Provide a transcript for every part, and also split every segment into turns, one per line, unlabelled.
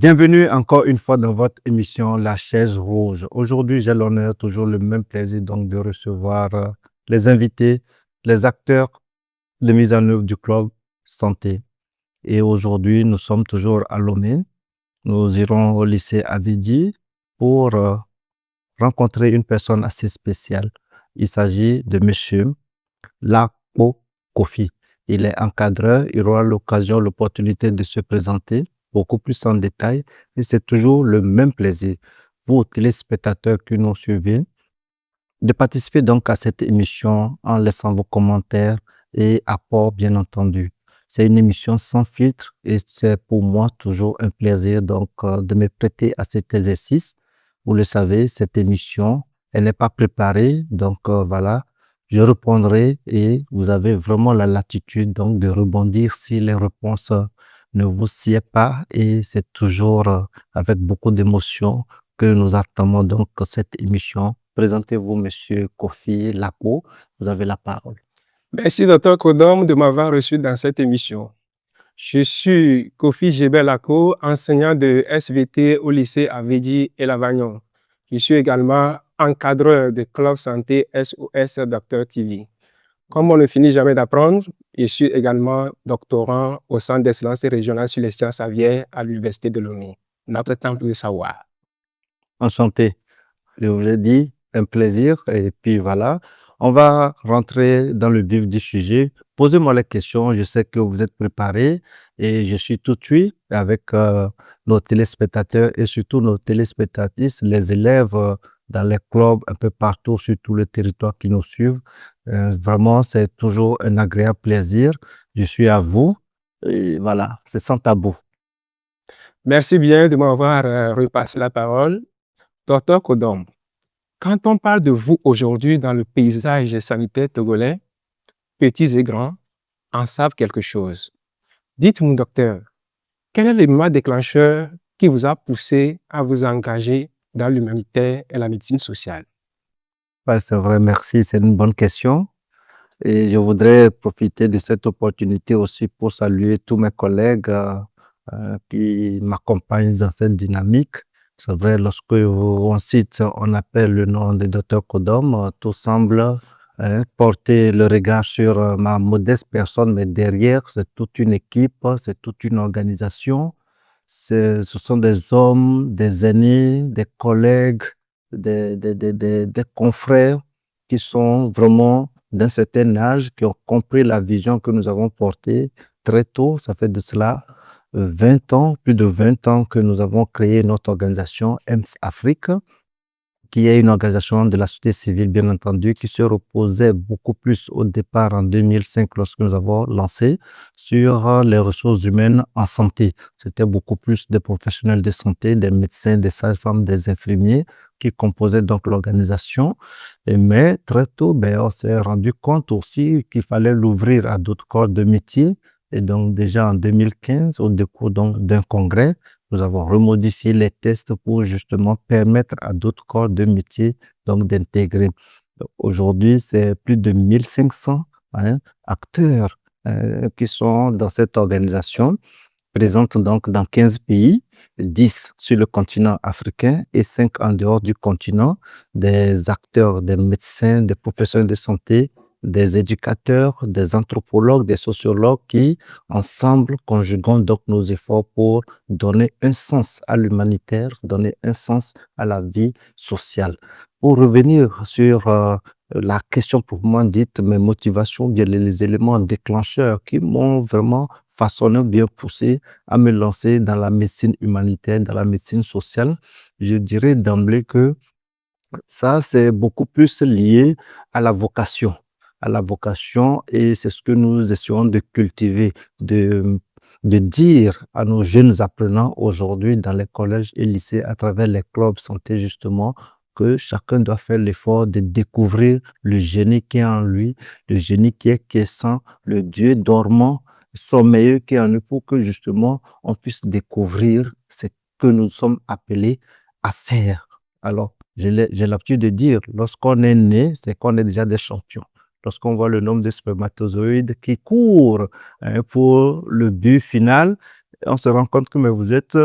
Bienvenue encore une fois dans votre émission La Chaise Rouge. Aujourd'hui, j'ai l'honneur, toujours le même plaisir donc de recevoir les invités, les acteurs de mise en œuvre du club santé. Et aujourd'hui, nous sommes toujours à Lomé. Nous irons au lycée Avidi pour rencontrer une personne assez spéciale. Il s'agit de Monsieur Lapo Kofi. Il est encadreur, il aura l'opportunité de se présenter beaucoup plus en détail et c'est toujours le même plaisir, vous téléspectateurs qui nous suivez, de participer donc à cette émission en laissant vos commentaires et apports bien entendu. C'est une émission sans filtre et c'est pour moi toujours un plaisir donc de me prêter à cet exercice. Vous le savez, cette émission, elle n'est pas préparée, donc voilà, je répondrai et vous avez vraiment la latitude donc de rebondir si les réponses ne vous sied pas et c'est toujours avec beaucoup d'émotion que nous attendons donc cette émission. Présentez-vous, Monsieur Kofi Lapo, vous avez la parole.
Merci, Dr. Kodom, de m'avoir reçu dans cette émission. Je suis Kofi Lako, enseignant de SVT au lycée Avedi et Lavagnon. Je suis également encadreur de Club Santé SOS Dr TV. Comme on ne finit jamais d'apprendre, je suis également doctorant au Centre d'excellence régionale sur les sciences aviaires à l'Université de Lomé, notre temple de savoir.
Enchanté. Je vous l'ai dit, un plaisir. Et puis voilà, on va rentrer dans le vif du sujet. Posez-moi les questions. Je sais que vous êtes préparés et je suis tout de suite avec nos téléspectateurs et surtout nos téléspectatrices, les élèves dans les clubs un peu partout sur tout le territoire qui nous suivent. Vraiment, c'est toujours un agréable plaisir. Je suis à vous. Et voilà, c'est sans tabou.
Merci bien de m'avoir repassé la parole. Dr. Kodom, quand on parle de vous aujourd'hui dans le paysage sanitaire togolais, petits et grands en savent quelque chose. Dites-moi, docteur, quel est l'élément déclencheur qui vous a poussé à vous engager dans l'humanitaire et la médecine sociale?
Ouais, c'est vrai, merci, c'est une bonne question. Et je voudrais profiter de cette opportunité aussi pour saluer tous mes collègues qui m'accompagnent dans cette dynamique. C'est vrai, lorsque on cite, on appelle le nom de Dr Kodom, tout semble porter le regard sur ma modeste personne, mais derrière, c'est toute une équipe, c'est toute une organisation. Ce sont des hommes, des aînés, des collègues, des confrères qui sont vraiment d'un certain âge, qui ont compris la vision que nous avons portée très tôt. Ça fait de cela 20 ans, plus de 20 ans que nous avons créé notre organisation EMS Afrique, qui est une organisation de la société civile, bien entendu, qui se reposait beaucoup plus au départ en 2005 lorsque nous avons lancé sur les ressources humaines en santé. C'était beaucoup plus des professionnels de santé, des médecins, des sages-femmes, des infirmiers qui composaient donc l'organisation. Mais très tôt, on s'est rendu compte aussi qu'il fallait l'ouvrir à d'autres corps de métier. Et donc déjà en 2015, au décours d'un congrès, nous avons remodifié les tests pour justement permettre à d'autres corps de métier donc d'intégrer. Aujourd'hui, c'est plus de 1500 acteurs qui sont dans cette organisation, présente donc dans 15 pays, 10 sur le continent africain et 5 en dehors du continent, des acteurs, des médecins, des professionnels de santé, des éducateurs, des anthropologues, des sociologues qui, ensemble, conjuguons donc nos efforts pour donner un sens à l'humanitaire, donner un sens à la vie sociale. Pour revenir sur la question pour moi dite, mes motivations, bien les éléments déclencheurs qui m'ont vraiment façonné, bien poussé à me lancer dans la médecine humanitaire, dans la médecine sociale, je dirais d'emblée que ça, c'est beaucoup plus lié à la vocation. À la vocation, et c'est ce que nous essayons de cultiver, de dire à nos jeunes apprenants aujourd'hui dans les collèges et lycées à travers les clubs santé justement, que chacun doit faire l'effort de découvrir le génie qui est en lui, le génie qui est quiescent, le Dieu dormant, sommeilleux qui est en nous pour que justement on puisse découvrir ce que nous sommes appelés à faire. Alors, j'ai l'habitude de dire, lorsqu'on est né, c'est qu'on est déjà des champions. Lorsqu'on voit le nombre de spermatozoïdes qui courent pour le but final, on se rend compte que mais vous êtes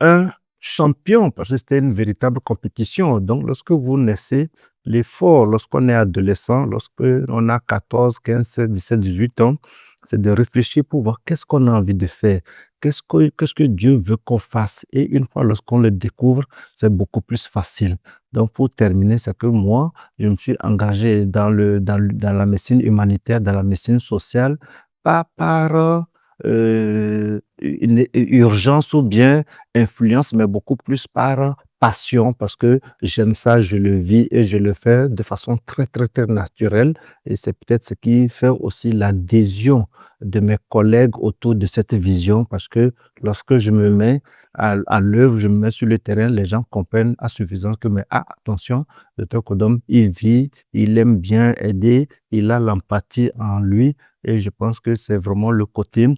un champion parce que c'était une véritable compétition. Donc, lorsque vous naissez, l'effort, lorsqu'on est adolescent, lorsqu'on a 14, 15, 16, 17, 18 ans, c'est de réfléchir pour voir qu'est-ce qu'on a envie de faire, qu'est-ce que Dieu veut qu'on fasse. Et une fois lorsqu'on le découvre, c'est beaucoup plus facile. Donc, pour terminer, c'est que moi, je me suis engagé dans la médecine humanitaire, dans la médecine sociale, pas par une urgence ou bien influence, mais beaucoup plus par passion parce que j'aime ça, je le vis et je le fais de façon très, très, très naturelle. Et c'est peut-être ce qui fait aussi l'adhésion de mes collègues autour de cette vision parce que lorsque je me mets à l'œuvre, je me mets sur le terrain, les gens comprennent à suffisance que, mais attention, le Tocodome, il vit, il aime bien aider, il a l'empathie en lui et je pense que c'est vraiment le quotient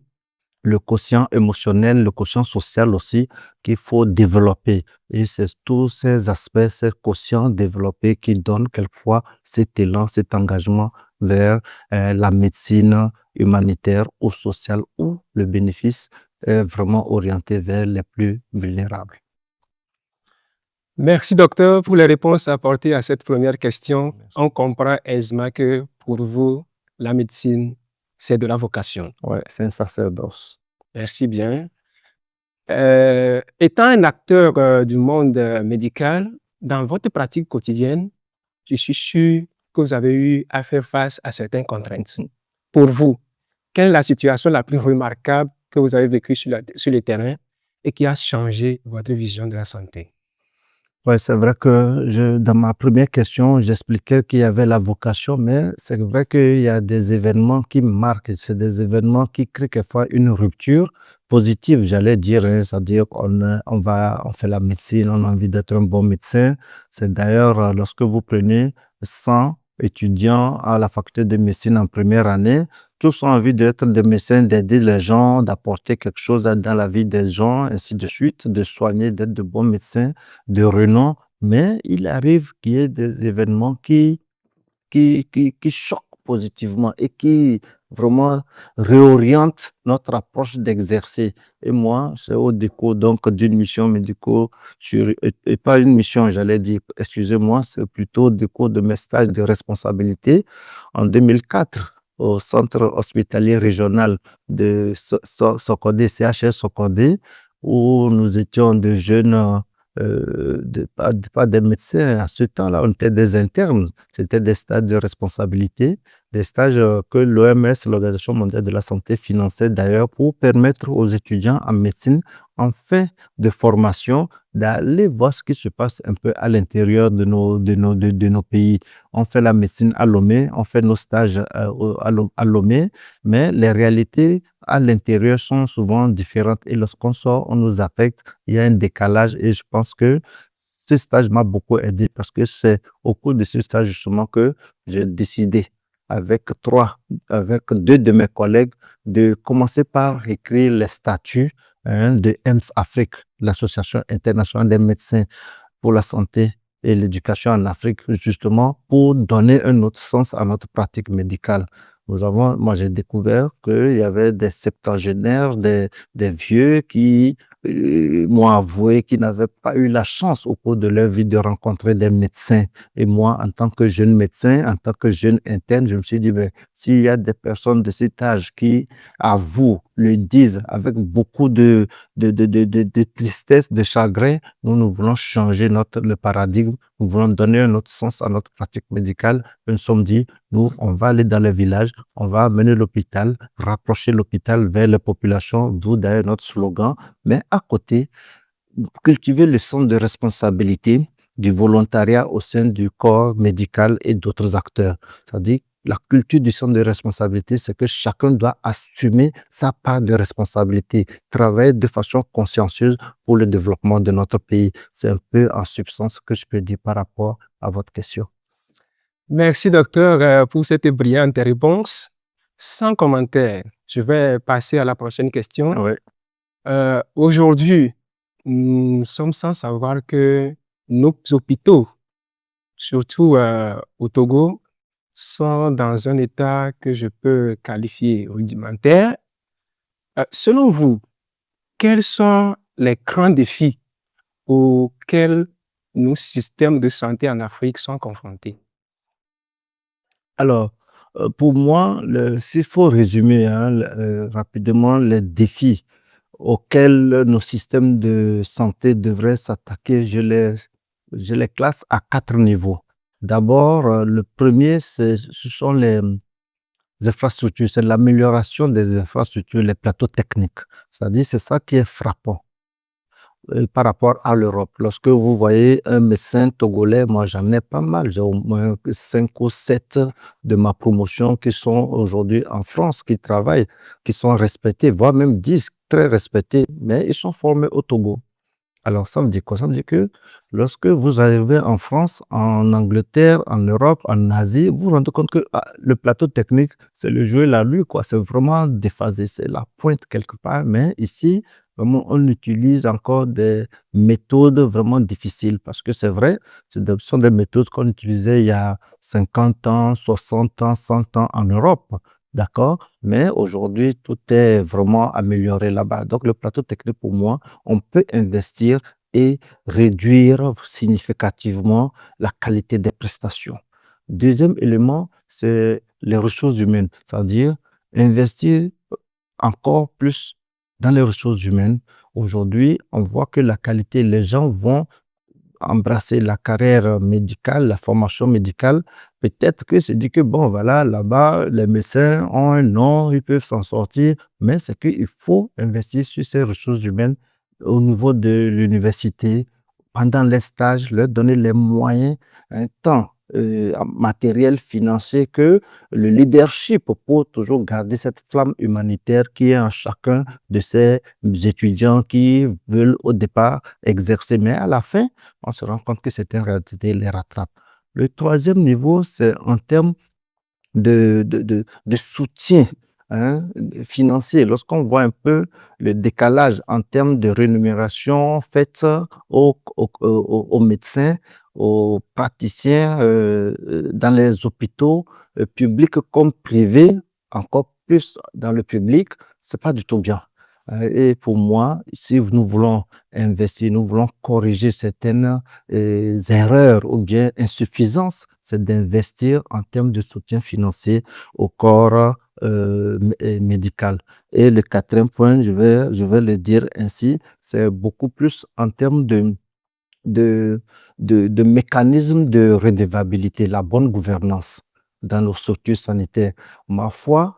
émotionnel, le quotient social aussi qu'il faut développer. Et c'est tous ces aspects, ces quotients développés qui donnent quelquefois cet élan, cet engagement vers la médecine humanitaire ou sociale où le bénéfice est vraiment orienté vers les plus vulnérables.
Merci, docteur, pour les réponses apportées à cette première question.
Merci.
On comprend aisément que pour vous, la médecine, c'est de la vocation.
Ouais, c'est un sacerdoce.
Merci bien. Étant un acteur du monde médical, dans votre pratique quotidienne, je suis sûr que vous avez eu à faire face à certaines contraintes. Pour vous, quelle est la situation la plus remarquable que vous avez vécue sur le terrain et qui a changé votre vision de la santé?
Ouais, c'est vrai que dans ma première question, j'expliquais qu'il y avait la vocation, mais c'est vrai qu'il y a des événements qui marquent. C'est des événements qui créent quelquefois une rupture positive, j'allais dire, hein. C'est-à-dire on fait la médecine, on a envie d'être un bon médecin. C'est d'ailleurs lorsque vous prenez 100 étudiants à la faculté de médecine en première année, tous ont envie d'être des médecins, d'aider les gens, d'apporter quelque chose dans la vie des gens, ainsi de suite, de soigner, d'être de bons médecins de renom, mais il arrive qu'il y ait des événements qui choquent positivement et qui vraiment réorientent notre approche d'exercer. Et moi, c'est au décours donc d'une mission médicale, et pas une mission, j'allais dire, excusez-moi, c'est plutôt au décours de mes stages de responsabilité en 2004 au centre hospitalier régional de Sokodé, CHS Sokodé, où nous étions de jeunes pas des médecins. À ce temps-là, on était des internes. C'était des stages de responsabilité, des stages que l'OMS, l'Organisation mondiale de la santé, finançait d'ailleurs pour permettre aux étudiants en médecine, en fin de formation, d'aller voir ce qui se passe un peu à l'intérieur de nos pays. On fait la médecine à Lomé, on fait nos stages à Lomé, mais les réalités à l'intérieur sont souvent différentes et lorsqu'on sort, on nous affecte, il y a un décalage et je pense que ce stage m'a beaucoup aidé parce que c'est au cours de ce stage justement que j'ai décidé avec deux de mes collègues de commencer par écrire les statuts de EMS Afrique, l'Association internationale des médecins pour la santé et l'éducation en Afrique, justement pour donner un autre sens à notre pratique médicale. Moi j'ai découvert qu'il y avait des septuagénaires, des vieux qui m'ont avoué qu'ils n'avaient pas eu la chance au cours de leur vie de rencontrer des médecins. Et moi, en tant que jeune médecin, en tant que jeune interne, je me suis dit, ben, s'il y a des personnes de cet âge qui avouent, le disent avec beaucoup de tristesse, de chagrin, nous voulons changer le paradigme, nous voulons donner un autre sens à notre pratique médicale. Nous nous sommes dit, nous, on va aller dans les villages, on va amener l'hôpital, rapprocher l'hôpital vers les populations, d'où d'ailleurs notre slogan. Mais à côté, cultiver le sens de responsabilité du volontariat au sein du corps médical et d'autres acteurs. C'est-à-dire, la culture du sens de responsabilité, c'est que chacun doit assumer sa part de responsabilité, travailler de façon consciencieuse pour le développement de notre pays. C'est un peu en substance ce que je peux dire par rapport à votre question.
Merci, docteur, pour cette brillante réponse. Sans commentaire, je vais passer à la prochaine question.
Oui.
Aujourd'hui, nous sommes sans savoir que nos hôpitaux, surtout au Togo, sont dans un état que je peux qualifier rudimentaire. Selon vous, quelles sont les grands défis auxquels nos systèmes de santé en Afrique sont confrontés?
Alors, pour moi, s'il faut résumer rapidement les défis auxquels nos systèmes de santé devraient s'attaquer, je les classe à 4 niveaux. D'abord, le premier, ce sont les infrastructures, c'est l'amélioration des infrastructures, les plateaux techniques. C'est-à-dire, c'est ça qui est frappant par rapport à l'Europe. Lorsque vous voyez un médecin togolais, moi j'en ai pas mal, j'ai au moins 5 ou 7 de ma promotion qui sont aujourd'hui en France, qui travaillent, qui sont respectés, voire même 10 très respectés, mais ils sont formés au Togo. Alors, ça veut dire quoi? Ça veut dire que lorsque vous arrivez en France, en Angleterre, en Europe, en Asie, vous vous rendez compte que le plateau technique, c'est le jeu et la lue, quoi. C'est vraiment déphasé, c'est la pointe quelque part. Mais ici, vraiment, on utilise encore des méthodes vraiment difficiles parce que c'est vrai, ce sont des méthodes qu'on utilisait il y a 50 ans, 60 ans, 100 ans en Europe. D'accord? Mais aujourd'hui, tout est vraiment amélioré là-bas. Donc, le plateau technique, pour moi, on peut investir et réduire significativement la qualité des prestations. Deuxième élément, c'est les ressources humaines, c'est-à-dire investir encore plus dans les ressources humaines. Aujourd'hui, on voit que la qualité, les gens vont embrasser la carrière médicale, la formation médicale, peut-être que c'est dit que, bon, voilà, là-bas, les médecins ont un nom, ils peuvent s'en sortir, mais c'est qu'il faut investir sur ces ressources humaines au niveau de l'université, pendant les stages, leur donner les moyens, un temps matériel, financier, que le leadership pour toujours garder cette flamme humanitaire qui est en chacun de ces étudiants qui veulent au départ exercer, mais à la fin, on se rend compte que c'est une réalité, les rattrape. Le troisième niveau, c'est en termes de soutien financier. Lorsqu'on voit un peu le décalage en termes de rémunération faite aux médecins, aux praticiens dans les hôpitaux publics comme privés, encore plus dans le public, c'est pas du tout bien. Et pour moi, si nous voulons investir, nous voulons corriger certaines erreurs ou bien insuffisances, c'est d'investir en termes de soutien financier au corps médical. Et le quatrième point, je vais le dire ainsi, c'est beaucoup plus en termes de, de mécanismes de redevabilité, la bonne gouvernance dans nos structures sanitaires. Ma foi,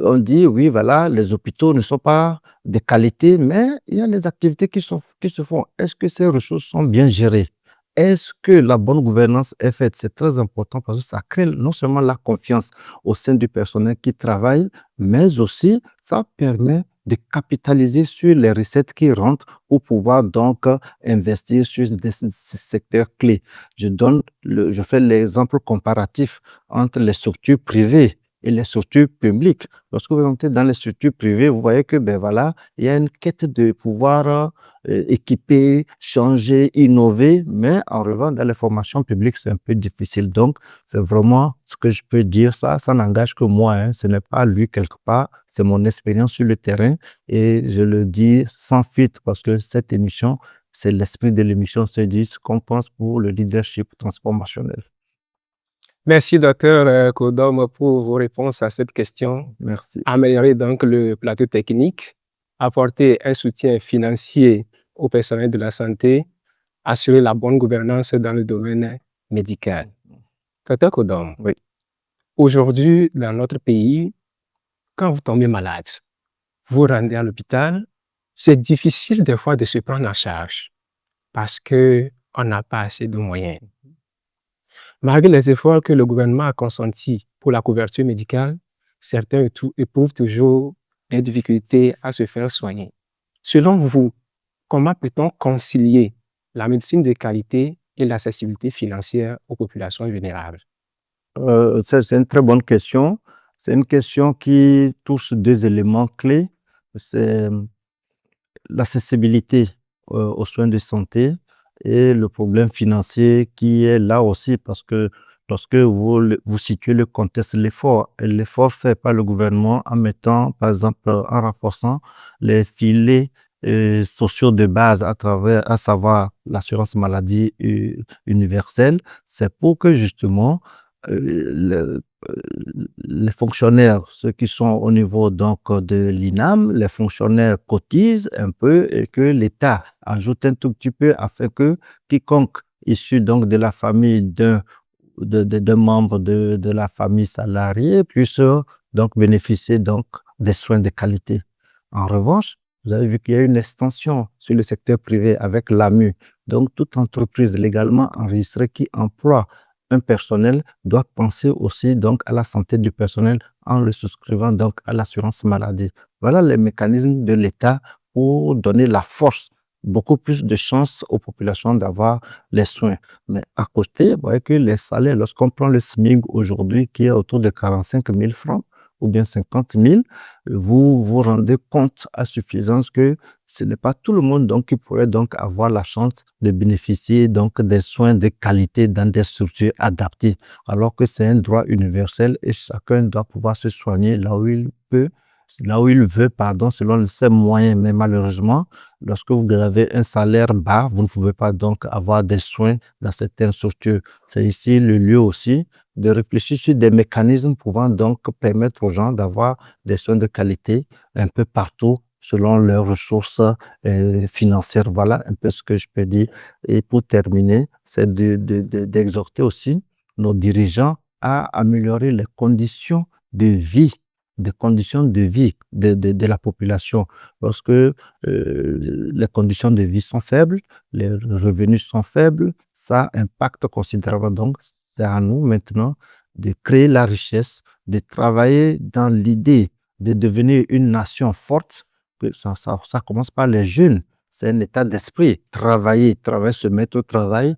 on dit, oui, voilà, les hôpitaux ne sont pas de qualité, mais il y a les activités qui se font. Est-ce que ces ressources sont bien gérées? Est-ce que la bonne gouvernance est faite? C'est très important parce que ça crée non seulement la confiance au sein du personnel qui travaille, mais aussi ça permet de capitaliser sur les recettes qui rentrent pour pouvoir donc investir sur des secteurs clés. Je fais l'exemple comparatif entre les structures privées et les structures publiques. Lorsque vous entrez dans les structures privées, vous voyez que, ben voilà, il y a une quête de pouvoir équiper, changer, innover, mais en revanche, dans les formations publiques, c'est un peu difficile. Donc, c'est vraiment ce que je peux dire. Ça n'engage que moi. Ce n'est pas lui quelque part. C'est mon expérience sur le terrain et je le dis sans filtre parce que cette émission, c'est l'esprit de l'émission, c'est dit ce qu'on pense pour le leadership transformationnel.
Merci, docteur Kodom, pour vos réponses à cette question.
Merci.
Améliorer donc le plateau technique, apporter un soutien financier au personnel de la santé, assurer la bonne gouvernance dans le domaine médical. Docteur Kodom,
Oui.
aujourd'hui, dans notre pays, quand vous tombez malade, vous vous rendez à l'hôpital, c'est difficile des fois de se prendre en charge parce qu'on n'a pas assez de moyens. Malgré les efforts que le gouvernement a consentis pour la couverture médicale, certains éprouvent toujours des difficultés à se faire soigner. Selon vous, comment peut-on concilier la médecine de qualité et l'accessibilité financière aux populations vulnérables?
Ça, c'est une très bonne question. C'est une question qui touche deux éléments clés. C'est l'accessibilité aux soins de santé et le problème financier qui est là aussi parce que lorsque vous situez le contexte, l'effort fait par le gouvernement en mettant, par exemple, en renforçant les filets sociaux de base à savoir l'assurance maladie universelle, c'est pour que justement les fonctionnaires, ceux qui sont au niveau donc de l'INAM, les fonctionnaires cotisent un peu et que l'État ajoute un tout petit peu afin que quiconque issu donc de la famille d'un membre de la famille salariée puisse donc bénéficier donc des soins de qualité. En revanche, vous avez vu qu'il y a une extension sur le secteur privé avec l'AMU. Donc, toute entreprise légalement enregistrée qui emploie un personnel doit penser aussi donc à la santé du personnel en le souscrivant donc à l'assurance maladie. Voilà les mécanismes de l'État pour donner la force, beaucoup plus de chances aux populations d'avoir les soins. Mais à côté, vous voyez que les salaires, lorsqu'on prend le SMIC aujourd'hui qui est autour de 45 000 francs ou bien 50 000, vous vous rendez compte à suffisance que ce n'est pas tout le monde donc qui pourrait donc avoir la chance de bénéficier donc des soins de qualité dans des structures adaptées, alors que c'est un droit universel et chacun doit pouvoir se soigner là où il peut, là où il veut, pardon, selon ses moyens. Mais malheureusement, lorsque vous avez un salaire bas, vous ne pouvez pas donc avoir des soins dans certaines structures. C'est ici le lieu aussi de réfléchir sur des mécanismes pouvant donc permettre aux gens d'avoir des soins de qualité un peu partout selon leurs ressources financières. Voilà un peu ce que je peux dire. Et pour terminer, c'est d'exhorter aussi nos dirigeants à améliorer les conditions de vie de la population. Parce que les conditions de vie sont faibles, les revenus sont faibles, ça impacte considérablement. Donc, c'est à nous maintenant de créer la richesse, de travailler dans l'idée de devenir une nation forte. Ça commence par les jeunes. C'est un état d'esprit. Travailler, se mettre au travail,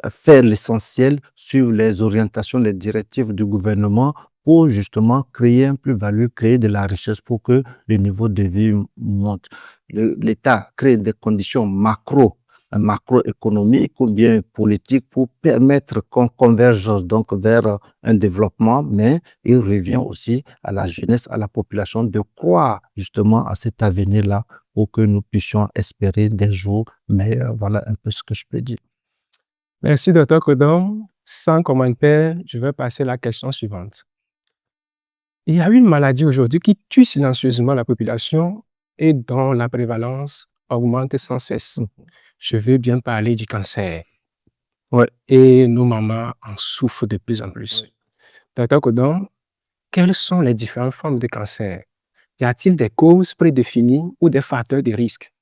faire l'essentiel sur les orientations, les directives du gouvernement pour justement créer un plus-value, créer de la richesse pour que le niveau de vie monte. L'État crée des conditions macroéconomique ou bien politique pour permettre qu'on converge donc vers un développement, mais il revient aussi à la jeunesse, à la population de croire justement à cet avenir-là pour que nous puissions espérer des jours meilleurs. Voilà un peu ce que je peux dire.
Merci, Dr. Kodom. Sans commentaire, je vais passer à la question suivante. Il y a une maladie aujourd'hui qui tue silencieusement la population et dont la prévalence augmente sans cesse. Je veux bien parler du cancer.
Ouais.
Et nos mamans en souffrent de plus en plus. Dr. Kodom, quelles sont les différentes formes de cancer? Y a-t-il des causes prédéfinies ou des facteurs de risque?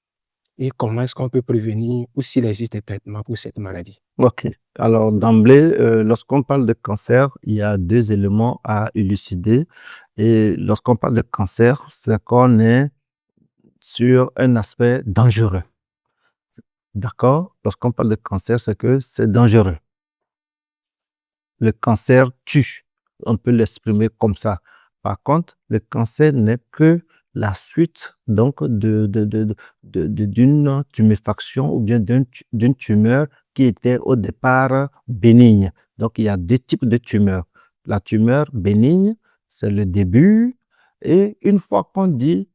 Et comment est-ce qu'on peut prévenir ou s'il existe des traitements pour cette maladie?
Ok. Alors, d'emblée, lorsqu'on parle de cancer, il y a deux éléments à élucider. Et lorsqu'on parle de cancer, c'est qu'on est sur un aspect dangereux. D'accord? Lorsqu'on parle de cancer, c'est que c'est dangereux. Le cancer tue. On peut l'exprimer comme ça. Par contre, le cancer n'est que la suite donc d'une tuméfaction ou bien d'une tumeur qui était au départ bénigne. Donc, il y a deux types de tumeurs. La tumeur bénigne, c'est le début. Et une fois qu'on dit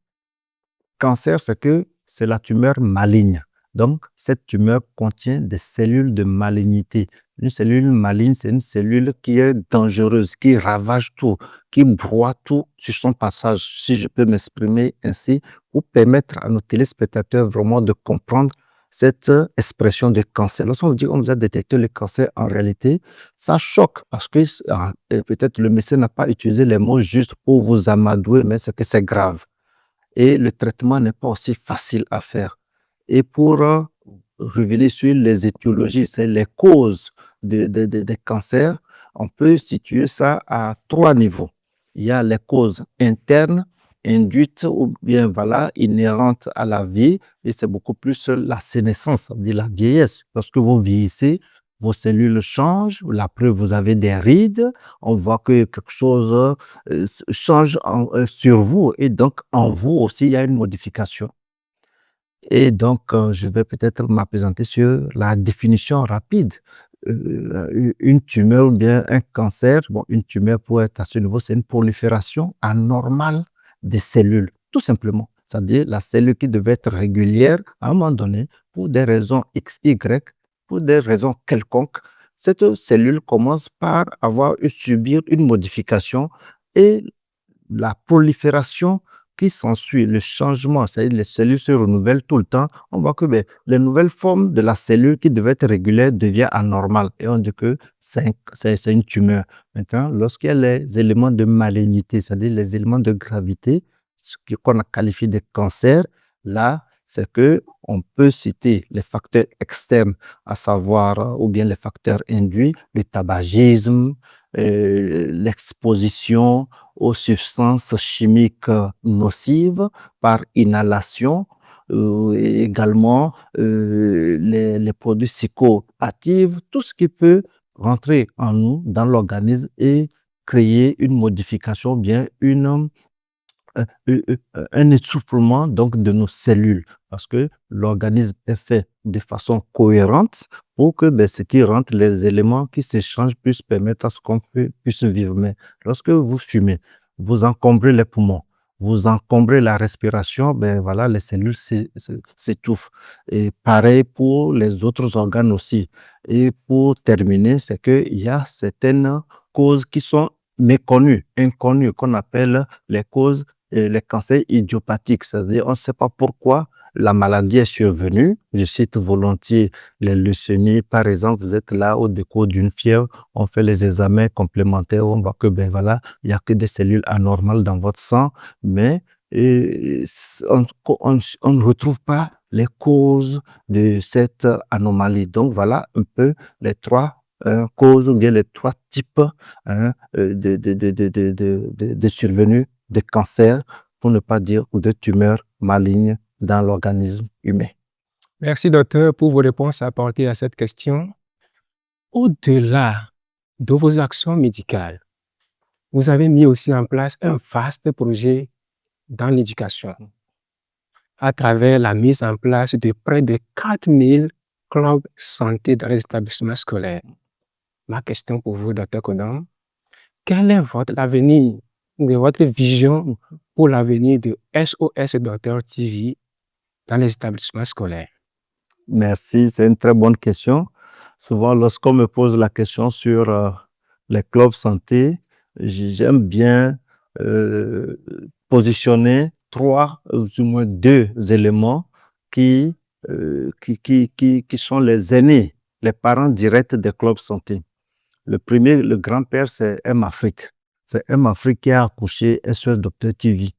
cancer, c'est que c'est la tumeur maligne. Donc, cette tumeur contient des cellules de malignité. Une cellule maligne, c'est une cellule qui est dangereuse, qui ravage tout, qui broie tout sur son passage, si je peux m'exprimer ainsi, pour permettre à nos téléspectateurs vraiment de comprendre cette expression de cancer. Lorsqu'on dit qu'on vous a détecté le cancer, en réalité, ça choque parce que peut-être le médecin n'a pas utilisé les mots justes pour vous amadouer, mais c'est que c'est grave. Et le traitement n'est pas aussi facile à faire. Et pour revenir sur les étiologies, c'est les causes des cancers, on peut situer ça à trois niveaux. Il y a les causes internes, induites ou bien voilà, inhérentes à la vie, et c'est beaucoup plus la sénescence, la vieillesse. Lorsque vous vieillissez, vos cellules changent, la preuve, vous avez des rides, on voit que quelque chose change sur vous et donc en vous aussi, il y a une modification. Et donc, je vais peut-être m'appesantir sur la définition rapide. Une tumeur ou bien un cancer, bon, une tumeur pour être à ce niveau, c'est une prolifération anormale des cellules, tout simplement. c'est-à-dire la cellule qui devait être régulière, à un moment donné, pour des raisons X, Y, pour des raisons quelconques, cette cellule commence par subir une modification et la prolifération qui s'ensuit, le changement, c'est-à-dire les cellules se renouvellent tout le temps, on voit que les nouvelles formes de la cellule qui devait être régulière devient anormale et on dit que c'est une tumeur. Maintenant, lorsqu'il y a les éléments de malignité, c'est-à-dire les éléments de gravité, ce qu'on a qualifié de cancer, là, c'est que on peut citer les facteurs externes, à savoir, ou bien les facteurs induits, le tabagisme, l'exposition aux substances chimiques nocives par inhalation, et également les produits psychoactifs, tout ce qui peut rentrer en nous, dans l'organisme et créer une modification, bien un essoufflement donc de nos cellules parce que l'organisme est fait de façon cohérente pour que ce qui rentre, les éléments qui s'échangent puissent permettre à ce qu'on puisse vivre. Mais lorsque vous fumez, vous encombrez les poumons, vous encombrez la respiration, voilà, les cellules s'étouffent. Et pareil pour les autres organes aussi. Et pour terminer, c'est qu'il y a certaines causes qui sont méconnues, inconnues, qu'on appelle les causes les cancers idiopathiques, c'est-à-dire on ne sait pas pourquoi la maladie est survenue. Je cite volontiers les leucémies, par exemple, vous êtes là au décours d'une fièvre, on fait les examens complémentaires, on voit que voilà, il n'y a que des cellules anormales dans votre sang, mais on ne retrouve pas les causes de cette anomalie. Donc voilà un peu les trois causes ou bien les trois types de survenue de cancer, pour ne pas dire, ou de tumeurs malignes dans l'organisme humain.
Merci, docteur, pour vos réponses apportées à cette question. Au-delà de vos actions médicales, vous avez mis aussi en place un vaste projet dans l'éducation à travers la mise en place de près de 4000 clubs santé dans les établissements scolaires. Ma question pour vous, docteur Kodam, quel est votre avenir, votre vision pour l'avenir de SOS Docteur TV dans les établissements scolaires?
Merci, c'est une très bonne question. Souvent, lorsqu'on me pose la question sur les clubs santé, j'aime bien positionner trois, ou du moins deux éléments qui sont les aînés, les parents directs des clubs santé. Le premier, le grand-père, c'est M-Afrique. C'est M-Afrique qui a accouché SOS Docteur TV.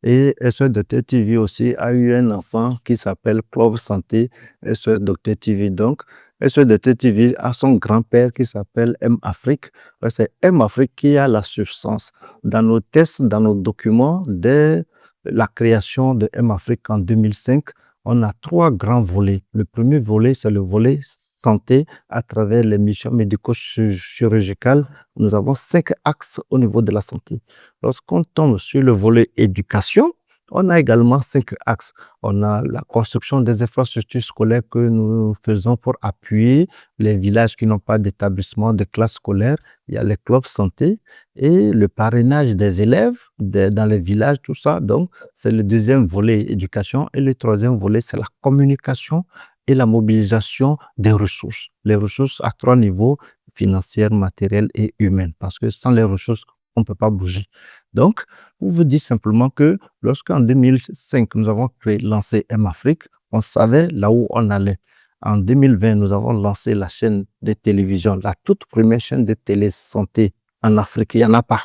Et SOS Docteur TV aussi a eu un enfant qui s'appelle Club Santé SOS Docteur TV. Donc, SOS Docteur TV a son grand-père qui s'appelle M-Afrique. C'est M-Afrique qui a la substance. Dans nos tests, dans nos documents, dès la création de M-Afrique en 2005, on a trois grands volets. Le premier volet, c'est le volet santé à travers les missions médico-chirurgicales. Nous avons 5 axes au niveau de la santé. Lorsqu'on tombe sur le volet éducation, on a également 5 axes. On a la construction des infrastructures scolaires que nous faisons pour appuyer les villages qui n'ont pas d'établissement de classe scolaire. Il y a les clubs santé et le parrainage des élèves dans les villages, tout ça. Donc, c'est le deuxième volet éducation. Et le troisième volet, c'est la communication et la mobilisation des ressources. Les ressources à 3 niveaux, financières, matérielles et humaines. Parce que sans les ressources, on ne peut pas bouger. Donc, on vous dit simplement que lorsqu'en 2005, nous avons lancé M-Afrique, on savait là où on allait. En 2020, nous avons lancé la chaîne de télévision, la toute première chaîne de télé-santé en Afrique. Il n'y en a pas.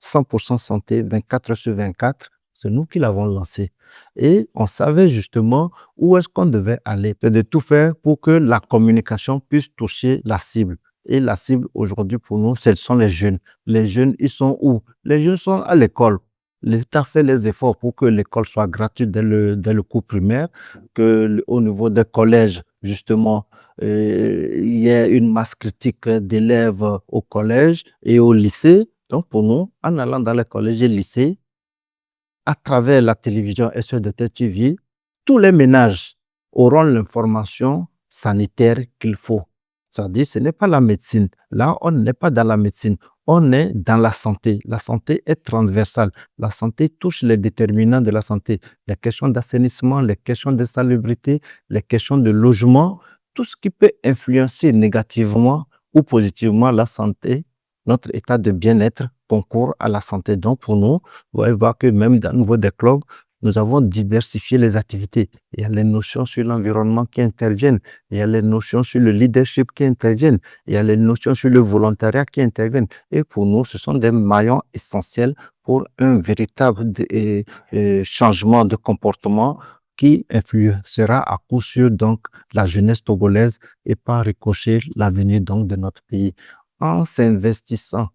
100% santé, 24 sur 24. C'est nous qui l'avons lancé. Et on savait justement où est-ce qu'on devait aller. C'est de tout faire pour que la communication puisse toucher la cible. Et la cible aujourd'hui pour nous, ce sont les jeunes. Les jeunes, ils sont où? Les jeunes sont à l'école. L'État fait les efforts pour que l'école soit gratuite dès le cours primaire, qu'au niveau des collèges, justement, il y ait une masse critique d'élèves au collège et au lycée. Donc pour nous, en allant dans les collèges et lycées, à travers la télévision SOS Docteur TV, tous les ménages auront l'information sanitaire qu'il faut. C'est-à-dire, ce n'est pas la médecine. Là, on n'est pas dans la médecine. On est dans la santé. La santé est transversale. La santé touche les déterminants de la santé. Les questions d'assainissement, les questions de salubrité, les questions de logement, tout ce qui peut influencer négativement ou positivement la santé, notre état de bien-être concourt à la santé. Donc, pour nous, vous allez voir que même au niveau des clubs, nous avons diversifié les activités. Il y a les notions sur l'environnement qui interviennent. Il y a les notions sur le leadership qui interviennent. Il y a les notions sur le volontariat qui interviennent. Et pour nous, ce sont des maillons essentiels pour un véritable changement de comportement qui influencera à coup sûr donc la jeunesse togolaise et par ricochet l'avenir donc de notre pays. En s'investissant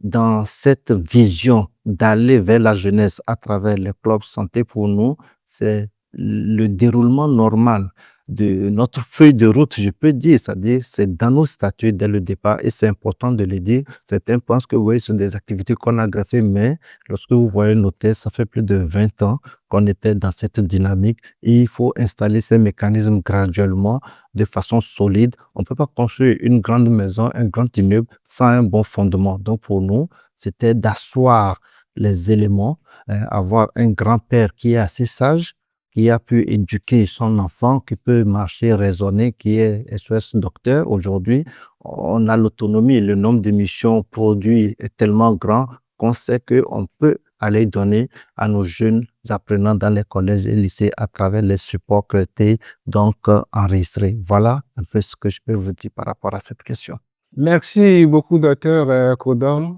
dans cette vision d'aller vers la jeunesse à travers les clubs santé, pour nous, c'est le déroulement normal de notre feuille de route, je peux dire, c'est-à-dire c'est dans nos statuts dès le départ et c'est important de le dire. Certains pensent que oui, ce sont des activités qu'on a graffées, mais lorsque vous voyez nos tests, ça fait plus de 20 ans qu'on était dans cette dynamique et il faut installer ces mécanismes graduellement de façon solide. On ne peut pas construire une grande maison, un grand immeuble sans un bon fondement. Donc pour nous, c'était d'asseoir les éléments, avoir un grand-père qui est assez sage, qui a pu éduquer son enfant, qui peut marcher, raisonner, qui est SOS docteur. Aujourd'hui, on a l'autonomie, le nombre de missions produits est tellement grand qu'on sait qu'on peut aller donner à nos jeunes apprenants dans les collèges et lycées à travers les supports que tu donc enregistrés. Voilà un peu ce que je peux vous dire par rapport à cette question.
Merci beaucoup, docteur Kodom.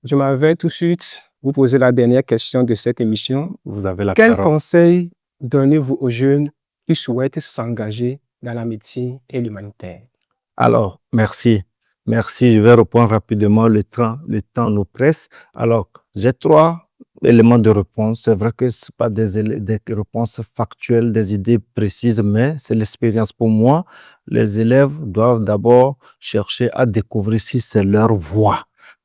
Je m'avais tout de suite vous poser la dernière question de cette émission.
Vous avez la
Quel
parole.
conseil donnez-vous aux jeunes qui souhaitent s'engager dans la médecine et l'humanitaire?
Alors, merci. Merci. Je vais répondre rapidement. Le temps nous presse. Alors, j'ai 3 éléments de réponse. C'est vrai que ce pas des réponses factuelles, des idées précises, mais c'est l'expérience. Pour moi, les élèves doivent d'abord chercher à découvrir si c'est leur voie.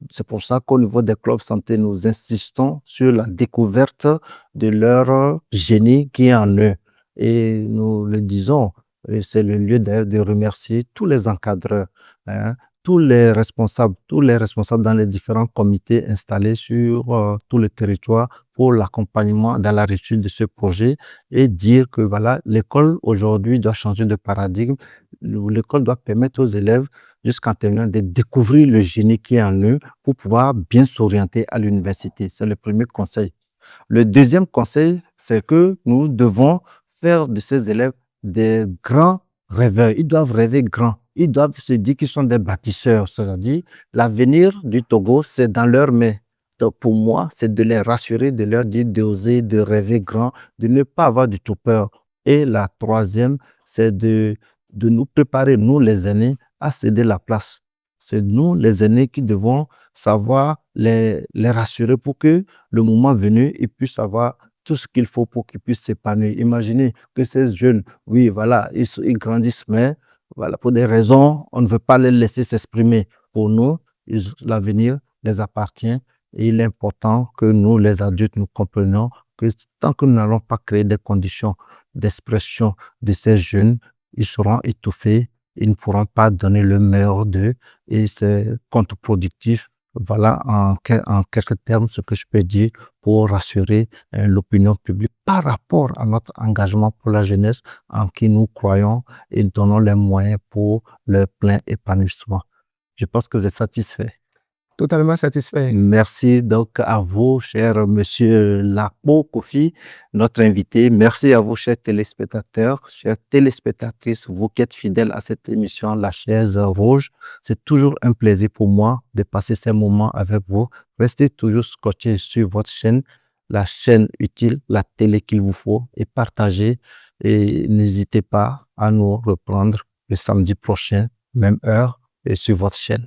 C'est pour ça qu'au niveau des clubs santé, nous insistons sur la découverte de leur génie qui est en eux. Et nous le disons, et c'est le lieu d'ailleurs de remercier tous les encadreurs, hein, tous les responsables dans les différents comités installés sur tout le territoire pour l'accompagnement dans la réussite de ce projet et dire que voilà, l'école aujourd'hui doit changer de paradigme. L'école doit permettre aux élèves jusqu'en terminant de découvrir le génie qui est en eux pour pouvoir bien s'orienter à l'université. C'est le premier conseil. Le deuxième conseil, c'est que nous devons faire de ces élèves des grands rêveurs. Ils doivent rêver grand. Ils doivent se dire qu'ils sont des bâtisseurs. C'est-à-dire, l'avenir du Togo, c'est dans leurs mains. Donc, pour moi, c'est de les rassurer, de leur dire d'oser, de rêver grand, de ne pas avoir du tout peur. Et la troisième, c'est de nous préparer, nous les aînés, à céder la place. C'est nous, les aînés, qui devons savoir les rassurer pour que le moment venu, ils puissent avoir tout ce qu'il faut pour qu'ils puissent s'épanouir. Imaginez que ces jeunes, oui, voilà, ils grandissent, mais voilà, pour des raisons, on ne veut pas les laisser s'exprimer. Pour nous, l'avenir les appartient et il est important que nous, les adultes, nous comprenions que tant que nous n'allons pas créer des conditions d'expression de ces jeunes, ils seront étouffés, ils ne pourront pas donner le meilleur d'eux et c'est contre-productif. Voilà en quelques termes ce que je peux dire pour rassurer l'opinion publique par rapport à notre engagement pour la jeunesse en qui nous croyons et donnons les moyens pour leur plein épanouissement. Je pense que vous êtes satisfait.
Totalement satisfait.
Merci donc à vous, cher monsieur Lapo Kofi, notre invité. Merci à vous, chers téléspectateurs, chères téléspectatrices, vous qui êtes fidèles à cette émission La Chaise Rouge. C'est toujours un plaisir pour moi de passer ces moments avec vous. Restez toujours scotchés sur votre chaîne, la chaîne utile, la télé qu'il vous faut, et partagez. Et n'hésitez pas à nous reprendre le samedi prochain, même heure, et sur votre chaîne.